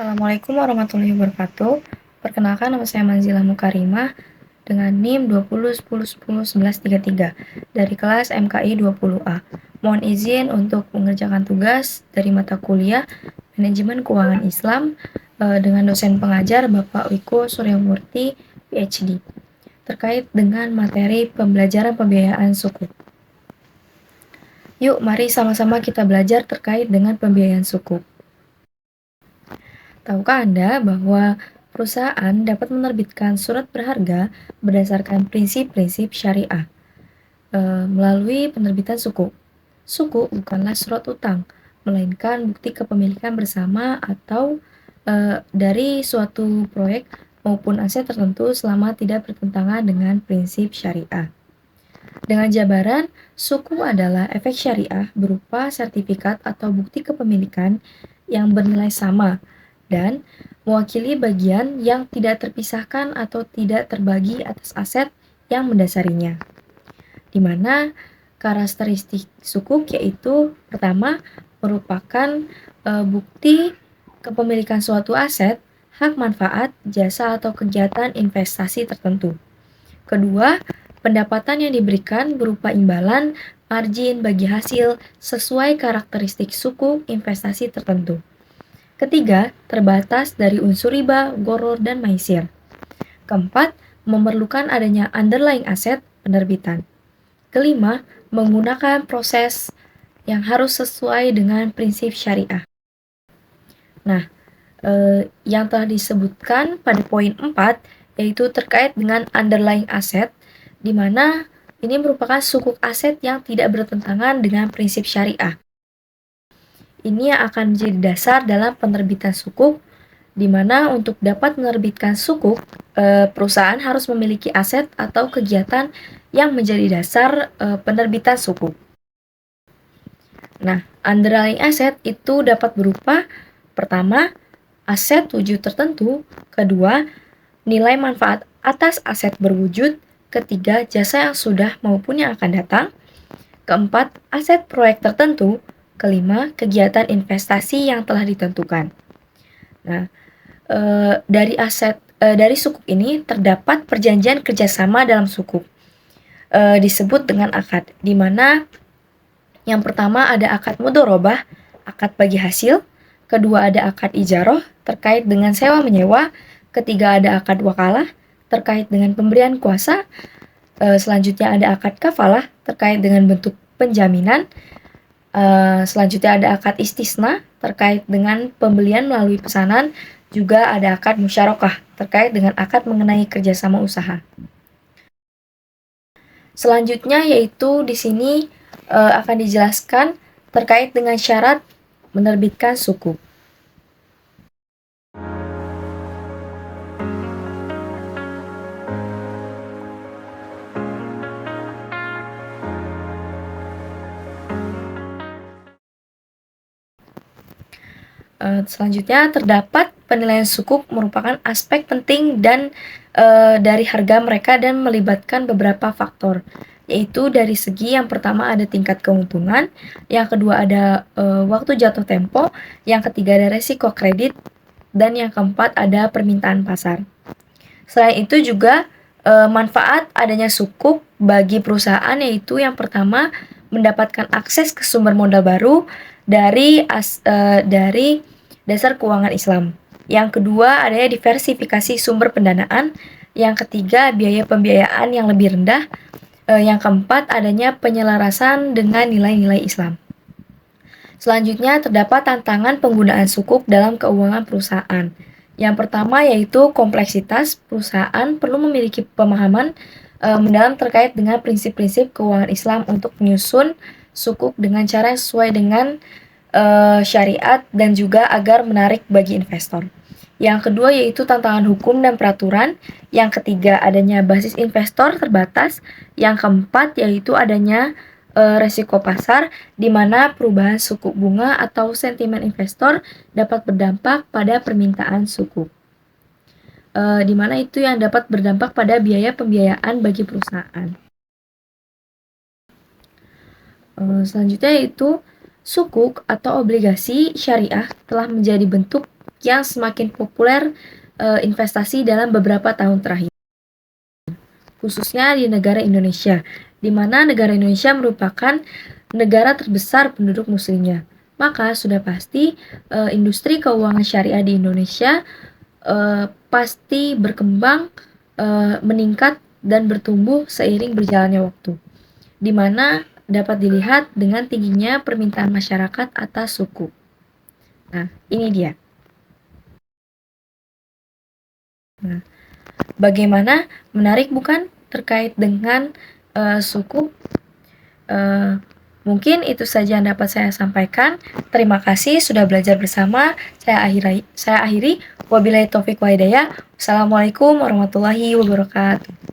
Assalamualaikum warahmatullahi wabarakatuh. Perkenalkan, nama saya Manzilah Mukarimah dengan NIM 2010101133 dari kelas MKI 20A. Mohon izin untuk mengerjakan tugas dari mata kuliah Manajemen Keuangan Islam dengan dosen pengajar Bapak Wiko Suryamurti, PhD, terkait dengan materi pembelajaran pembiayaan suku. Yuk, mari sama-sama kita belajar terkait dengan pembiayaan suku. Tahukah Anda bahwa perusahaan dapat menerbitkan surat berharga berdasarkan prinsip-prinsip syariah melalui penerbitan suku? Suku bukanlah surat utang, melainkan bukti kepemilikan bersama atau dari suatu proyek maupun aset tertentu selama tidak bertentangan dengan prinsip syariah. Dengan jabaran, suku adalah efek syariah berupa sertifikat atau bukti kepemilikan yang bernilai sama dan mewakili bagian yang tidak terpisahkan atau tidak terbagi atas aset yang mendasarinya. Di mana karakteristik sukuk yaitu pertama merupakan bukti kepemilikan suatu aset, hak manfaat, jasa atau kegiatan investasi tertentu. Kedua, pendapatan yang diberikan berupa imbalan, margin bagi hasil sesuai karakteristik suku investasi tertentu. Ketiga, terbatas dari unsur riba, gharar, dan maisir. Keempat, memerlukan adanya underlying aset penerbitan. Kelima, menggunakan proses yang harus sesuai dengan prinsip syariah. Nah, yang telah disebutkan pada poin 4 yaitu terkait dengan underlying aset, di mana ini merupakan sukuk aset yang tidak bertentangan dengan prinsip syariah. Ini yang akan menjadi dasar dalam penerbitan sukuk, di mana untuk dapat menerbitkan sukuk, perusahaan harus memiliki aset atau kegiatan yang menjadi dasar penerbitan sukuk. Nah, underlying aset itu dapat berupa pertama, aset wujud tertentu, kedua, nilai manfaat atas aset berwujud, ketiga, jasa yang sudah maupun yang akan datang, keempat, aset proyek tertentu, kelima, kegiatan investasi yang telah ditentukan. Nah, dari sukuk ini terdapat perjanjian kerjasama dalam sukuk, disebut dengan akad, di mana yang pertama ada akad mudharabah, akad bagi hasil, kedua ada akad ijaroh terkait dengan sewa menyewa, ketiga ada akad wakalah terkait dengan pemberian kuasa, selanjutnya ada akad kafalah terkait dengan bentuk penjaminan, selanjutnya ada akad istisna terkait dengan pembelian melalui pesanan, juga ada akad musyarakah terkait dengan akad mengenai kerjasama usaha. Selanjutnya yaitu di sini akan dijelaskan terkait dengan syarat menerbitkan sukuk. Selanjutnya terdapat penilaian sukuk merupakan aspek penting dan dari harga mereka dan melibatkan beberapa faktor, yaitu dari segi yang pertama ada tingkat keuntungan, yang kedua ada waktu jatuh tempo, yang ketiga ada resiko kredit, dan yang keempat ada permintaan pasar. Selain itu juga manfaat adanya sukuk bagi perusahaan yaitu yang pertama mendapatkan akses ke sumber modal baru dari dasar keuangan Islam. Yang kedua adanya diversifikasi sumber pendanaan. Yang ketiga biaya pembiayaan yang lebih rendah. Yang keempat adanya penyelarasan dengan nilai-nilai Islam. Selanjutnya terdapat tantangan penggunaan sukuk dalam keuangan perusahaan. Yang pertama yaitu kompleksitas. Perusahaan perlu memiliki pemahaman mendalam terkait dengan prinsip-prinsip keuangan Islam untuk menyusun sukuk dengan cara yang sesuai dengan syariat dan juga agar menarik bagi investor. Yang kedua yaitu tantangan hukum dan peraturan. Yang ketiga adanya basis investor terbatas. Yang keempat yaitu adanya resiko pasar, di mana perubahan suku bunga atau sentimen investor dapat berdampak pada permintaan sukuk. Di mana itu yang dapat berdampak pada biaya pembiayaan bagi perusahaan. Selanjutnya yaitu sukuk atau obligasi syariah telah menjadi bentuk yang semakin populer investasi dalam beberapa tahun terakhir, khususnya di negara Indonesia, di mana negara Indonesia merupakan negara terbesar penduduk muslimnya. Maka sudah pasti industri keuangan syariah di Indonesia pasti berkembang, meningkat dan bertumbuh seiring berjalannya waktu, di mana dapat dilihat dengan tingginya permintaan masyarakat atas suku. Nah, ini dia. Nah, bagaimana? Menarik bukan terkait dengan suku? Mungkin itu saja yang dapat saya sampaikan. Terima kasih sudah belajar bersama. Saya akhiri. Wabillahi taufik wa hidayah. Wassalamualaikum warahmatullahi wabarakatuh.